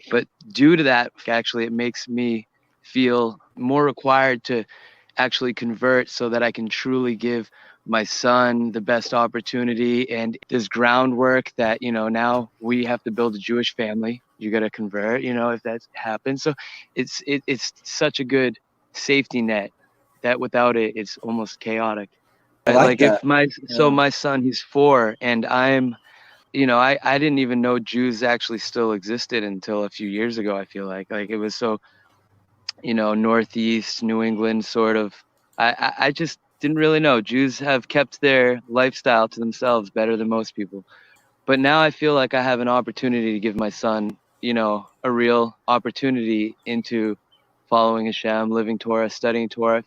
But due to that, actually, it makes me feel more required to actually convert so that I can truly give my son the best opportunity. And this groundwork that, now we have to build a Jewish family. You got to convert, if that happens. So it's such a good safety net that without it, it's almost chaotic. I like that. My son, he's 4, and I didn't even know Jews actually still existed until a few years ago. I feel like it was so, Northeast New England sort of. I just didn't really know. Jews have kept their lifestyle to themselves better than most people. But now I feel like I have an opportunity to give my son, a real opportunity into following Hashem, living Torah, studying Torah,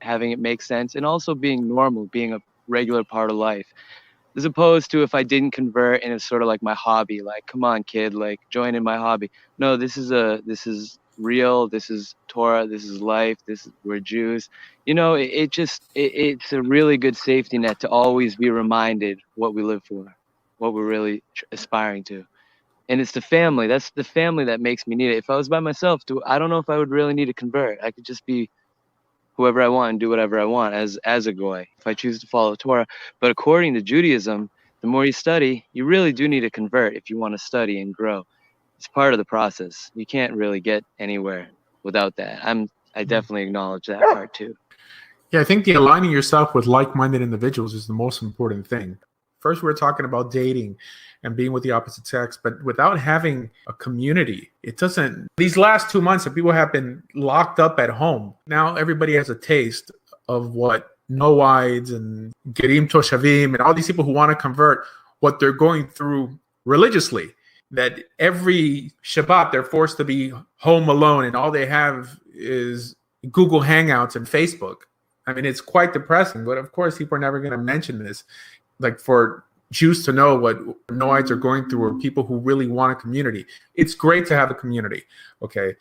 having it make sense, and also being normal, being a regular part of life. As opposed to if I didn't convert and it's sort of like my hobby, like, come on, kid, like join in my hobby. No, this is real. This is Torah. This is life. We're Jews. It's a really good safety net to always be reminded what we live for, what we're really aspiring to. And it's the family. That's the family that makes me need it. If I was by myself, I don't know if I would really need to convert. I could just be whoever I want and do whatever I want as a goy, if I choose to follow Torah. But according to Judaism, the more you study, you really do need to convert if you want to study and grow. It's part of the process. You can't really get anywhere without that. I definitely acknowledge that part too. Yeah, I think the aligning yourself with like-minded individuals is the most important thing. First, we're talking about dating and being with the opposite sex, but without having a community, it doesn't. These last 2 months that people have been locked up at home, now everybody has a taste of what Noahides and Gerim Toshavim and all these people who want to convert, what they're going through religiously. That every Shabbat they're forced to be home alone and all they have is Google Hangouts and Facebook. I mean, it's quite depressing, but of course people are never going to mention this. Like for Jews to know what Noahides are going through, or people who really want a community. It's great to have a community, okay?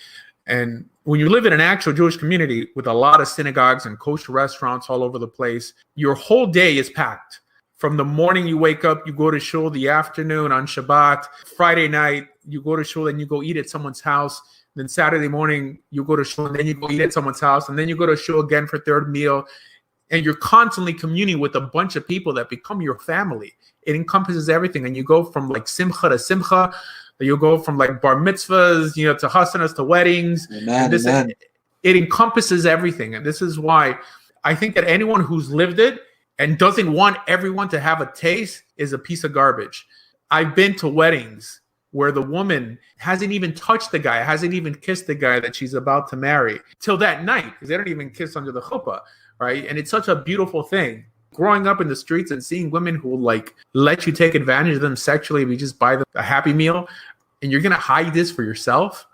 And when you live in an actual Jewish community with a lot of synagogues and kosher restaurants all over the place, your whole day is packed. From the morning you wake up, you go to shul, the afternoon on Shabbat, Friday night, you go to shul and you go eat at someone's house. Then Saturday morning, you go to shul and then you go eat at someone's house. And then you go to shul again for third meal. And you're constantly communing with a bunch of people that become your family. It encompasses everything. And you go from like simcha to simcha. You go from like bar mitzvahs, to hasanas, to weddings. Amen. It encompasses everything. And this is why I think that anyone who's lived it and doesn't want everyone to have a taste is a piece of garbage. I've been to weddings where the woman hasn't even touched the guy, hasn't even kissed the guy that she's about to marry till that night, because they don't even kiss under the chuppah, right? And it's such a beautiful thing. Growing up in the streets and seeing women who like let you take advantage of them sexually if you just buy them a Happy Meal, and you're going to hide this for yourself.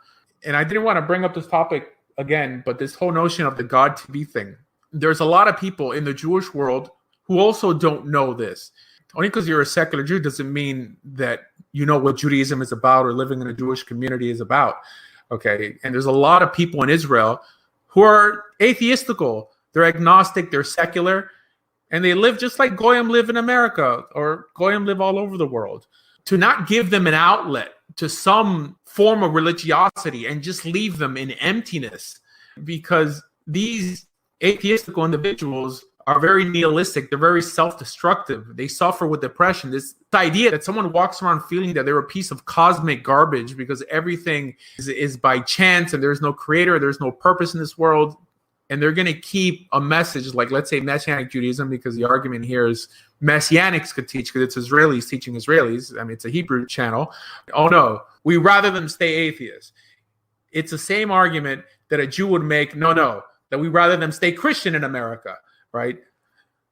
And I didn't want to bring up this topic again, but this whole notion of the God to be thing. There's a lot of people in the Jewish world who also don't know this. Only because you're a secular Jew doesn't mean that you know what Judaism is about or living in a Jewish community is about. Okay. And there's a lot of people in Israel who are atheistical. They're agnostic, they're secular, and they live just like Goyim live in America or Goyim live all over the world. To not give them an outlet to some form of religiosity and just leave them in emptiness, because these atheistical individuals are very nihilistic. They're very self-destructive. They suffer with depression. This idea that someone walks around feeling that they're a piece of cosmic garbage because everything is by chance and there's no creator, there's no purpose in this world. And they're going to keep a message like, let's say, Messianic Judaism, because the argument here is Messianics could teach because it's Israelis teaching Israelis. I mean, it's a Hebrew channel. Oh, no, we rather them stay atheists. It's the same argument that a Jew would make, no, that we rather them stay Christian in America, right?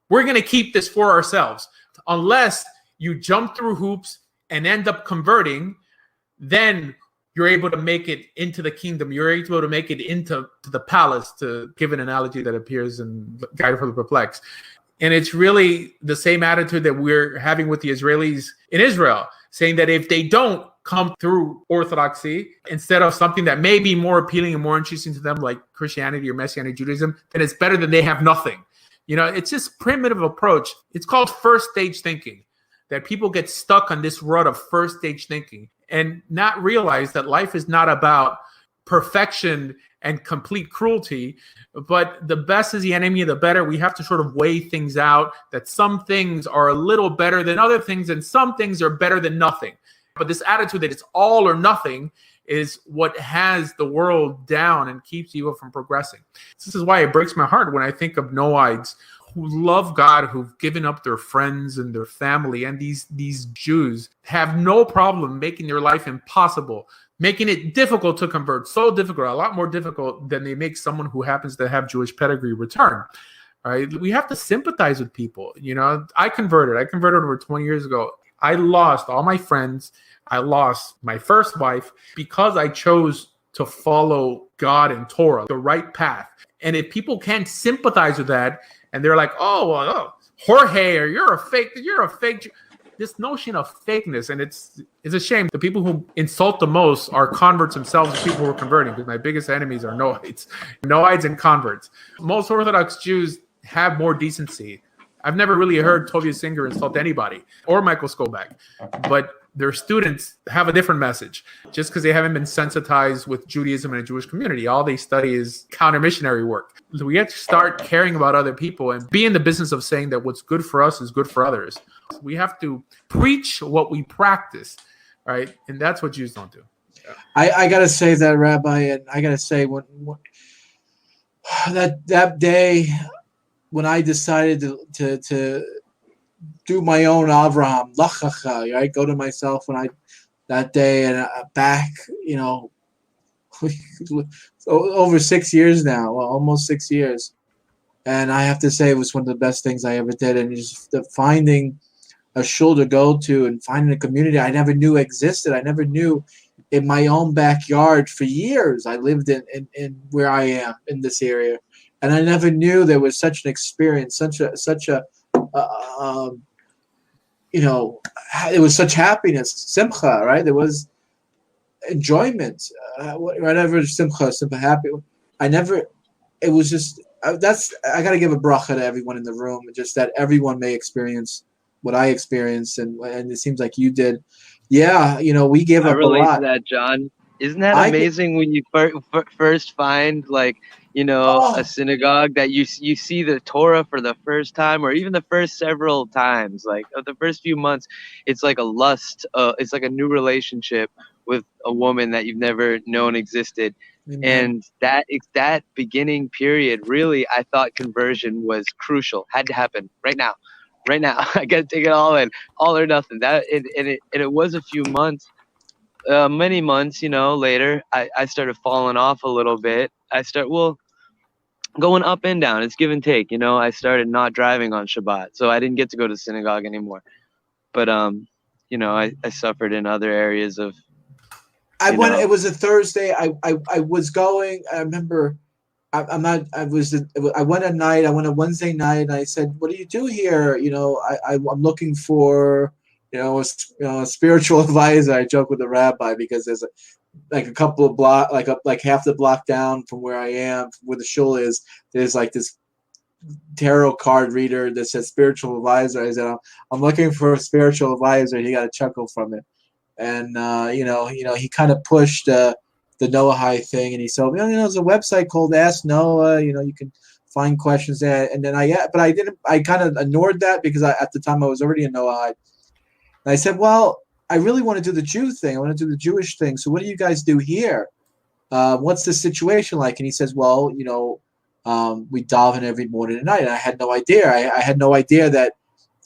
We're going to keep this for ourselves. Unless you jump through hoops and end up converting, then you're able to make it into the kingdom. You're able to make it into the palace, to give an analogy that appears in Guide for the Perplexed. And it's really the same attitude that we're having with the Israelis in Israel, saying that if they don't come through orthodoxy, instead of something that may be more appealing and more interesting to them, like Christianity or Messianic Judaism, then it's better than they have nothing. It's just primitive approach. It's called first stage thinking, that people get stuck on this rut of first stage thinking. and not realize that life is not about perfection and complete cruelty, but the best is the enemy of the better. We have to sort of weigh things out, that some things are a little better than other things, and some things are better than nothing. But this attitude that it's all or nothing is what has the world down and keeps you from progressing. This is why it breaks my heart when I think of Noahides who love God, who've given up their friends and their family, and these Jews have no problem making their life impossible, making it difficult to convert, so difficult, a lot more difficult than they make someone who happens to have Jewish pedigree return. Right? We have to sympathize with people. You know, I converted over 20 years ago. I lost all my friends. I lost my first wife because I chose to follow God and Torah, the right path. And if people can't sympathize with that, and they're like, oh, Jorge, or you're a fake. This notion of fakeness, and it's a shame. The people who insult the most are converts themselves, people who are converting, because my biggest enemies are Noahides and converts. Most Orthodox Jews have more decency. I've never really heard Tovia Singer insult anybody, or Michael Skobach, but their students have a different message just because they haven't been sensitized with Judaism and a Jewish community. All they study is counter-missionary work. So we have to start caring about other people and be in the business of saying that what's good for us is good for others. We have to preach what we practice, right? And that's what Jews don't do. Yeah. I got to say that, Rabbi, and I got to say when that day when I decided to do my own Avraham, lachacha, right? Go to myself that day and back, you know, over 6 years now, well, almost 6 years. And I have to say it was one of the best things I ever did. And just finding a shul to go to and finding a community I never knew existed. I never knew in my own backyard for years. I lived in where I am in this area. And I never knew there was such an experience, such a you know, it was such happiness, simcha, right? There was enjoyment, whatever, simcha, happy. It was just, I got to give a bracha to everyone in the room, just that everyone may experience what I experienced, and it seems like you did. Yeah, you know, we gave up a lot. I relate to that, John. Isn't that amazing when you first find, like, you know, a synagogue that you see the Torah for the first time, or even the first several times, like the first few months, it's like a lust. It's like a new relationship with a woman that you've never known existed. Amen. And that beginning period, really, I thought conversion was crucial, had to happen right now. I got to take it all in, all or nothing. It was a few months. Many months, you know, later, I started falling off a little bit. Going up and down. It's give and take, you know. I started not driving on Shabbat, so I didn't get to go to synagogue anymore. But you know, I suffered in other areas of. It was a Thursday. I was going. I remember. I went at night. I went a Wednesday night, and I said, "What do you do here?" You know, I'm looking for. You know, a spiritual advisor. I joke with the rabbi because there's a couple of block, like half the block down from where I am, where the shul is. There's like this tarot card reader that says spiritual advisor. I said, I'm looking for a spiritual advisor. He got a chuckle from it, and you know, he kind of pushed the Noahide thing, and he said, you know, there's a website called Ask Noah. You know, you can find questions there. And then I kind of ignored that because at the time I was already a Noahide. And I said, well, I really want to do the Jew thing. I want to do the Jewish thing. So what do you guys do here? What's the situation like? And he says, well, you know, we daven every morning and night. And I had no idea. I had no idea that,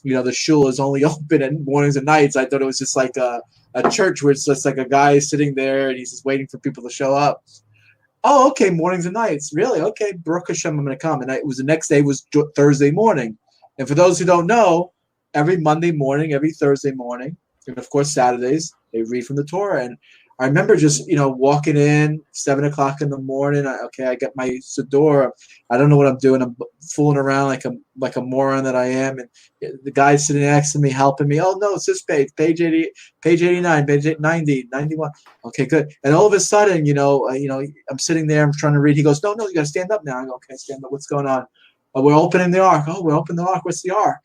you know, the shul is only open at mornings and nights. I thought it was just like a church where it's just like a guy sitting there and he's just waiting for people to show up. Oh, okay, mornings and nights. Really? Okay, Baruch Hashem, I'm going to come. And it was the next day was Thursday morning. And for those who don't know, every Monday morning, every Thursday morning, and of course Saturdays, they read from the Torah. And I remember just, you know, walking in 7 o'clock in the morning. I got my Siddur. I don't know what I'm doing. I'm fooling around like a moron that I am. And the guy sitting next to me helping me. Oh no, it's this page 80, page 89, page 90, 91. Okay, good. And all of a sudden, you know, I'm sitting there. I'm trying to read. He goes, no, you got to stand up now. I go, okay, stand up. What's going on? Oh, we're opening the ark. Oh, we're opening the ark. What's the ark?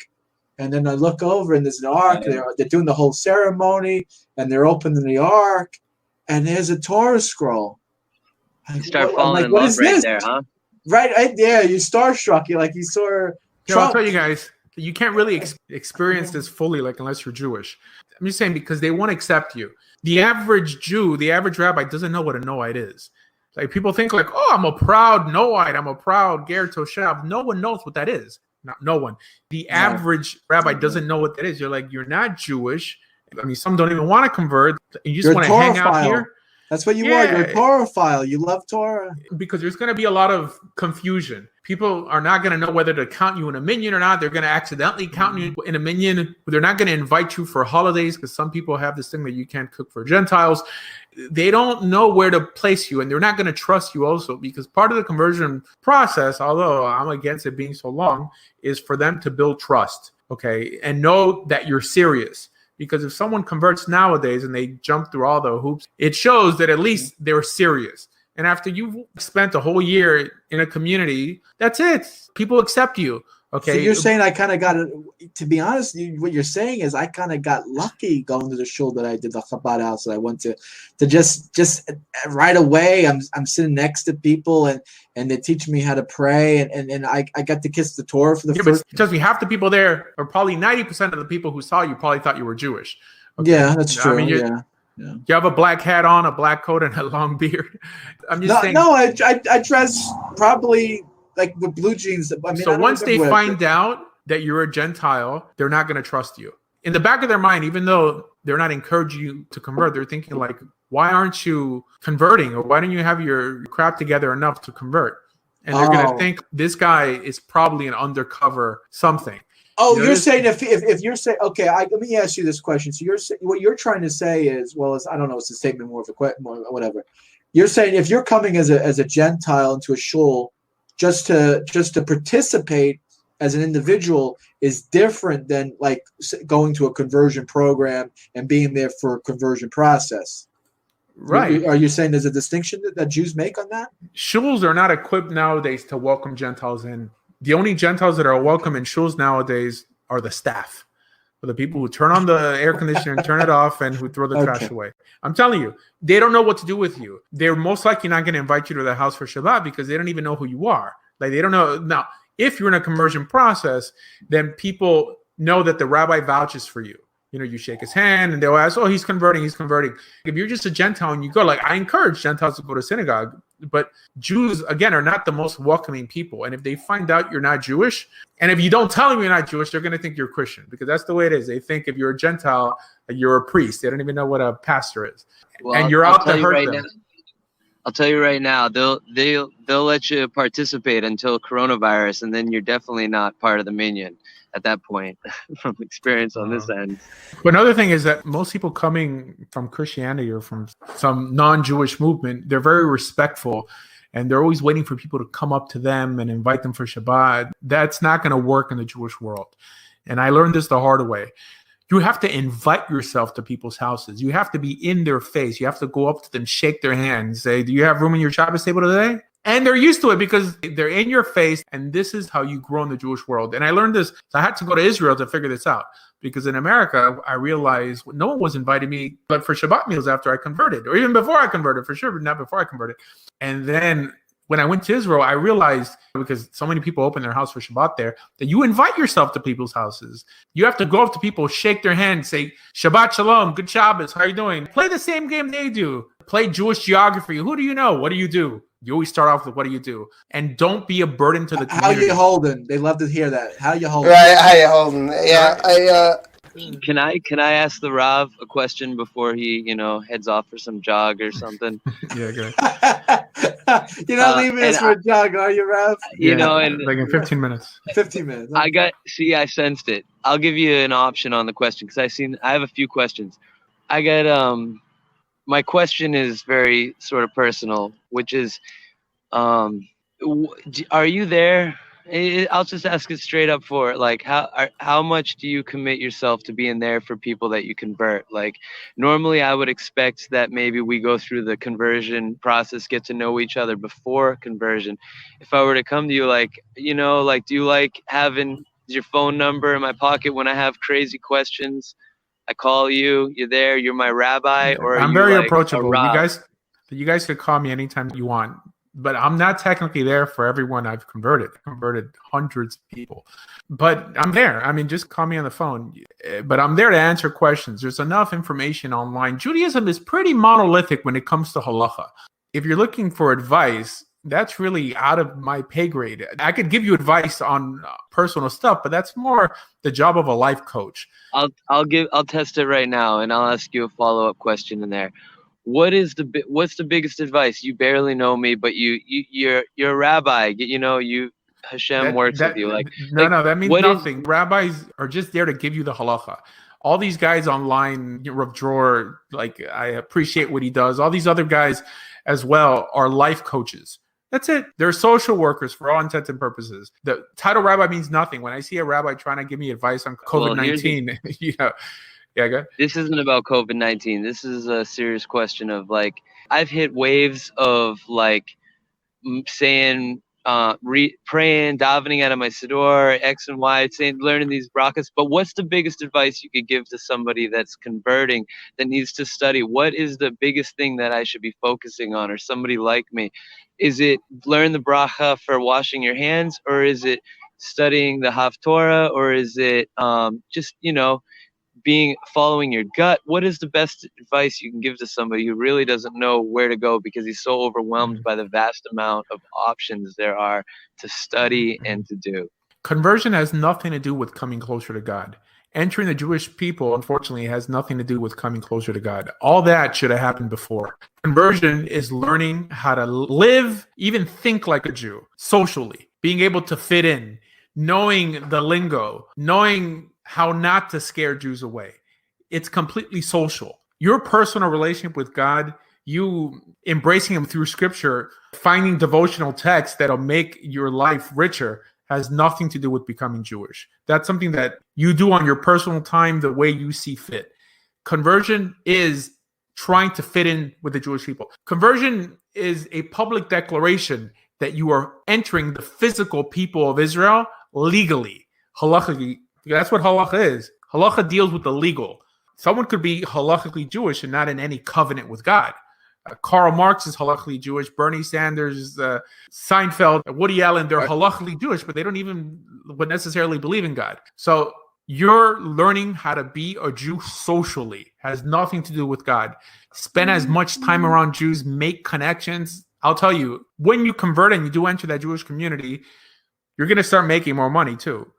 And then I look over and there's an ark. They're doing the whole ceremony, and they're opening the ark, and there's a Torah scroll. You start falling in love right there, huh? Right there, you starstruck. You like you saw. I'll tell you guys, you can't really experience this fully, like unless you're Jewish. I'm just saying because they won't accept you. The average Jew, the average rabbi, doesn't know what a Noahide is. Like people think like, oh, I'm a proud Noahide, I'm a proud Ger Toshav. No one knows what that is. No one. The average rabbi doesn't know what that is. You're like, you're not Jewish. I mean, some don't even want to convert. You just want to hang out here. That's what you are. You're a Torah-phile. You love Torah. Because there's going to be a lot of confusion. People are not going to know whether to count you in a minyan or not. They're going to accidentally count you in a minyan. They're not going to invite you for holidays because some people have this thing that you can't cook for Gentiles. They don't know where to place you, and they're not going to trust you also because part of the conversion process, although I'm against it being so long, is for them to build trust, okay, and know that you're serious. Because if someone converts nowadays and they jump through all the hoops, it shows that at least they're serious. And after you've spent a whole year in a community, that's it. People accept you. Okay. So you're saying I kind of got it. To be honest, what you're saying is I kind of got lucky going to the shul that I did, the Chabad house that I went to just right away. I'm sitting next to people and they teach me how to pray and I got to kiss the Torah for the first. But trust me, half the people there, or probably 90% of the people who saw you, probably thought you were Jewish. Okay? Yeah, that's true. I mean, yeah. You have a black hat on, a black coat, and a long beard. I'm just saying. No, I dress probably like with blue jeans. I mean, so once they find out that you're a Gentile, they're not going to trust you. In the back of their mind, even though they're not encouraging you to convert, they're thinking like, why aren't you converting? Or why don't you have your crap together enough to convert? And they're going to think this guy is probably an undercover something. Oh, you're saying if you're saying, okay, let me ask you this question. So what you're trying to say is, well, I don't know, it's a statement more of a question, whatever. You're saying if you're coming as a Gentile into a shul just to participate as an individual is different than like going to a conversion program and being there for a conversion process. Right. Are you saying there's a distinction that Jews make on that? Shuls are not equipped nowadays to welcome Gentiles in. The only Gentiles that are welcome in shuls nowadays are the staff, or the people who turn on the air conditioner and turn it off and who throw the trash away. I'm telling you, they don't know what to do with you. They're most likely not going to invite you to their house for Shabbat because they don't even know who you are. Like they don't know. Now, if you're in a conversion process, then people know that the rabbi vouches for you. You know, you shake his hand and they'll ask, oh, he's converting. If you're just a Gentile and you go, like, I encourage Gentiles to go to synagogue, but Jews, again, are not the most welcoming people. And if they find out you're not Jewish, and if you don't tell them you're not Jewish, they're going to think you're Christian because that's the way it is. They think if you're a Gentile, you're a priest. They don't even know what a pastor is. Well, and you're out to hurt them. I'll tell you right now, they'll let you participate until coronavirus, and then you're definitely not part of the minyan at that point from experience on this end. But another thing is that most people coming from Christianity or from some non-Jewish movement, they're very respectful and they're always waiting for people to come up to them and invite them for Shabbat. That's not going to work in the Jewish world. And I learned this the hard way. You have to invite yourself to people's houses. You have to be in their face. You have to go up to them, shake their hand, say, do you have room in your Shabbos table today? And they're used to it because they're in your face. And this is how you grow in the Jewish world. And I learned this. So I had to go to Israel to figure this out. Because in America, I realized no one was inviting me but for Shabbat meals after I converted. Or even before I converted, for sure, but not before I converted. And then when I went to Israel, I realized, because so many people open their house for Shabbat there, that you invite yourself to people's houses. You have to go up to people, shake their hand, say, Shabbat Shalom, good Shabbos, how are you doing? Play the same game they do. Play Jewish geography. Who do you know? What do you do? You always start off with, what do you do? And don't be a burden to the community. How you holding? They love to hear that. How you holding? Right, how you holding? Yeah, Can I ask the Rav a question before he, heads off for some jog or something? Yeah, good. You're not leaving us for a jog, are you, Rav? And like in 15 minutes. 15 minutes. I sensed it. I'll give you an option on the question because I have a few questions. My question is very sort of personal, which is, are you there? I'll just ask it straight up for like how much do you commit yourself to being there for people that you convert? Like normally I would expect that maybe we go through the conversion process, get to know each other before conversion. If I were to come to you like, do you like having Is your phone number in my pocket when I have crazy questions? I call you. You're there. You're my rabbi, or are I'm you very like a approachable. Rav? You guys could call me anytime you want, but I'm not technically there for everyone I've converted. I converted hundreds of people, but I'm there. I mean, just call me on the phone. But I'm there to answer questions. There's enough information online. Judaism is pretty monolithic when it comes to halacha. If you're looking for advice, that's really out of my pay grade. I could give you advice on personal stuff, but that's more the job of a life coach. I'll test it right now, and I'll ask you a follow-up question in there. What's the biggest advice? You barely know me, but you're a rabbi. Hashem works with you. No, that means what is nothing. Rabbis are just there to give you the halacha. All these guys online, Rav Dror, like, I appreciate what he does. All these other guys as well are life coaches. That's it. They're social workers for all intents and purposes. The title rabbi means nothing. When I see a rabbi trying to give me advice on COVID-19, yeah, go ahead. This isn't about COVID-19. This is a serious question of, like, I've hit waves of, like, saying, praying, davening out of my siddur, X and Y, learning these brachas. But what's the biggest advice you could give to somebody that's converting, that needs to study? What is the biggest thing that I should be focusing on, or somebody like me? Is it learn the bracha for washing your hands, or is it studying the Haftorah, or is it just, following your gut? What is the best advice you can give to somebody who really doesn't know where to go because he's so overwhelmed by the vast amount of options there are to study and to do? Conversion has nothing to do with coming closer to God. Entering the Jewish people, unfortunately, has nothing to do with coming closer to God. All that should have happened before. Conversion is learning how to live, even think like a Jew, socially, being able to fit in, knowing the lingo, knowing how not to scare Jews away. It's completely social. Your personal relationship with God, you embracing him through scripture, finding devotional texts that'll make your life richer, has nothing to do with becoming Jewish. That's something that you do on your personal time, the way you see fit. Conversion is trying to fit in with the Jewish people. Conversion is a public declaration that you are entering the physical people of Israel legally, halachically. That's what halacha is. Halacha deals with the legal. Someone could be halachically Jewish and not in any covenant with God. Karl Marx is halachically Jewish. Bernie Sanders, Seinfeld, Woody Allen, they're halachically Jewish, but they don't even would necessarily believe in God. So you're learning how to be a Jew socially. Has nothing to do with God. Spend as much time around Jews, make connections. I'll tell you, when you convert and you do enter that Jewish community, you're going to start making more money too,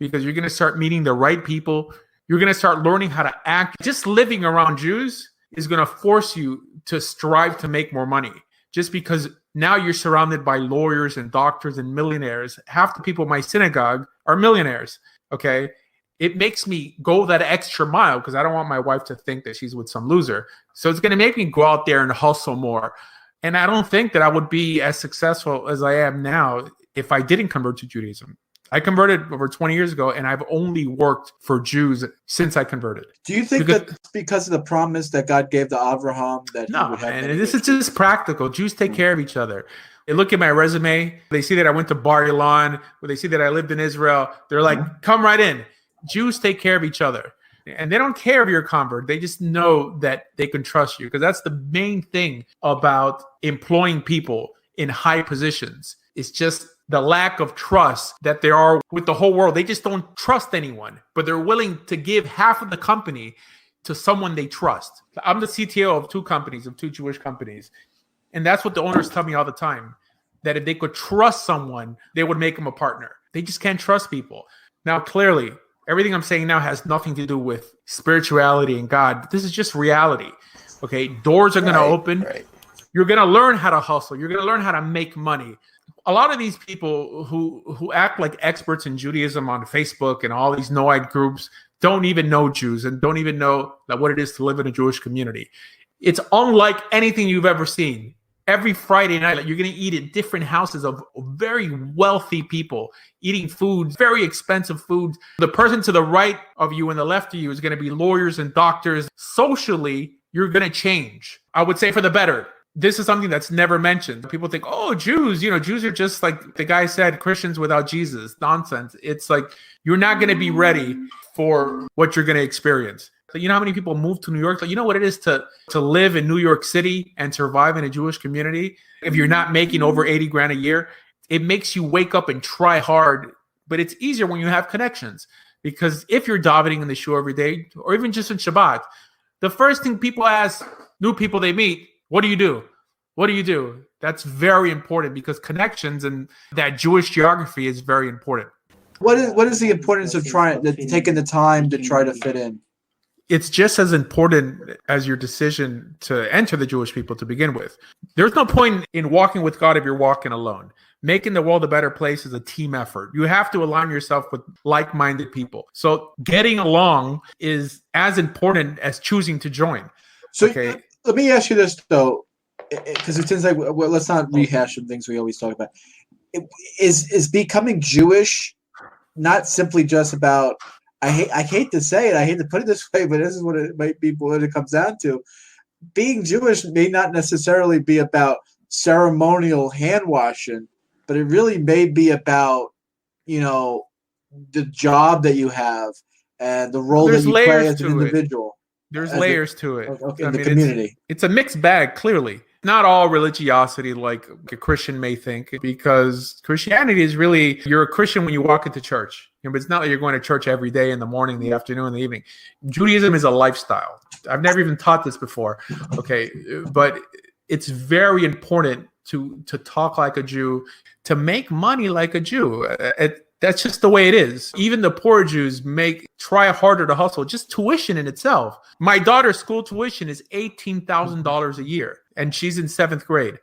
because you're going to start meeting the right people. You're going to start learning how to act. Just living around Jews is going to force you to strive to make more money, just because now you're surrounded by lawyers and doctors and millionaires. Half the people in my synagogue are millionaires. Okay. It makes me go that extra mile because I don't want my wife to think that she's with some loser. So it's going to make me go out there and hustle more. And I don't think that I would be as successful as I am now if I didn't convert to Judaism. I converted over 20 years ago, and I've only worked for Jews since I converted. Do you think that's because of the promise that God gave to Abraham? No, and this is just practical. Jews take care of each other. They look at my resume. They see that I went to Bar Ilan, or they see that I lived in Israel. They're like, come right in. Jews take care of each other. And they don't care if you're a convert. They just know that they can trust you, because that's the main thing about employing people in high positions. It's just the lack of trust that there are with the whole world. They just don't trust anyone, but they're willing to give half of the company to someone they trust. I'm the CTO of two Jewish companies. And that's what the owners tell me all the time, that if they could trust someone, they would make them a partner. They just can't trust people. Now, clearly, everything I'm saying now has nothing to do with spirituality and God. This is just reality. Okay, doors are going to open. Right. You're going to learn how to hustle. You're going to learn how to make money. A lot of these people who act like experts in Judaism on Facebook and all these Noahide groups don't even know Jews and don't even know that what it is to live in a Jewish community. It's unlike anything you've ever seen. Every Friday night, you're going to eat at different houses of very wealthy people eating food, very expensive food. The person to the right of you and the left of you is going to be lawyers and doctors. Socially, you're going to change. I would say for the better. this is something that's never mentioned. People think, oh, Jews, Jews are just like the guy said, Christians without Jesus. Nonsense. It's like you're not going to be ready for what you're going to experience. So you know how many people move to New York? So you know what it is to live in New York City and survive in a Jewish community? If you're not making over 80 grand a year, it makes you wake up and try hard. But it's easier when you have connections. Because if you're davening in the shul every day, or even just in Shabbat, the first thing people ask new people they meet, what do you do? What do you do? That's very important because connections and that Jewish geography is very important. What is the importance of taking the time to try to fit in? It's just as important as your decision to enter the Jewish people to begin with. There's no point in walking with God if you're walking alone. Making the world a better place is a team effort. You have to align yourself with like-minded people. So getting along is as important as choosing to join. So okay. Let me ask you this, though, because it seems like, well, let's not rehash some things we always talk about. Is becoming Jewish not simply just about, I hate to say it, I hate to put it this way, but this is what it might be, what it comes down to. Being Jewish may not necessarily be about ceremonial hand washing, but it really may be about, the job that you have and the role that you play as an individual. There's layers to it. In the community. It's a mixed bag, clearly. Not all religiosity like a Christian may think, because Christianity is really, you're a Christian when you walk into church. But it's not like you're going to church every day in the morning, the afternoon, and the evening. Judaism is a lifestyle. I've never even taught this before. Okay. But it's very important to talk like a Jew, to make money like a Jew. That's just the way it is. Even the poor Jews try harder to hustle. Just tuition in itself. My daughter's school tuition is $18,000 a year, and she's in 7th grade.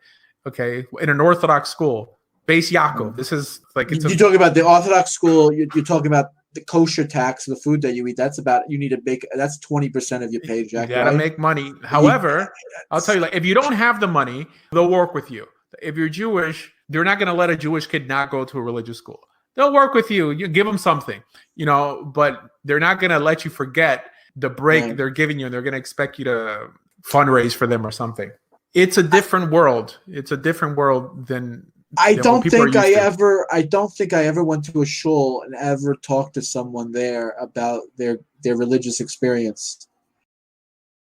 Okay, in an Orthodox school, Beis Yaakov. This is like you're talking about the Orthodox school. You're talking about the kosher tax, the food that you eat. That's 20% of your paycheck. You gotta make money. However, I'll tell you, like, if you don't have the money, they'll work with you. If you're Jewish, they're not going to let a Jewish kid not go to a religious school. They'll work with you. You give them something, but they're not going to let you forget the break they're giving you, and they're going to expect you to fundraise for them or something. It's a different world. It's a different world than I don't think I ever went to a shul and ever talked to someone there about their religious experience.